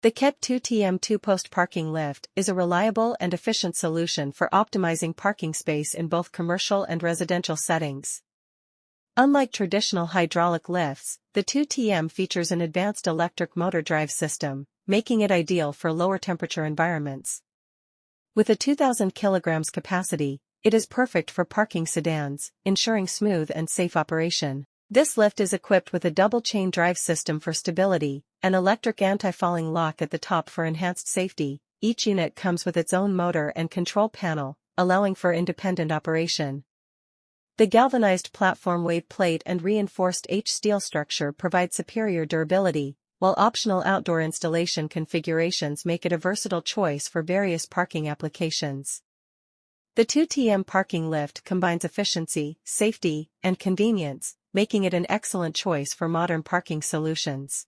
The Kettp 2TM 2-post parking lift is a reliable and efficient solution for optimizing parking space in both commercial and residential settings. Unlike traditional hydraulic lifts, the 2TM features an advanced electric motor drive system, making it ideal for lower temperature environments. With a 2,000 kilograms capacity, it is perfect for parking sedans, ensuring smooth and safe operation. This lift is equipped with a double-chain drive system for stability, an electric anti-falling lock at the top for enhanced safety. Each unit comes with its own motor and control panel, allowing for independent operation. The galvanized platform wave plate and reinforced H-steel structure provide superior durability, while optional outdoor installation configurations make it a versatile choice for various parking applications. The 2TM parking lift combines efficiency, safety, and convenience, making it an excellent choice for modern parking solutions.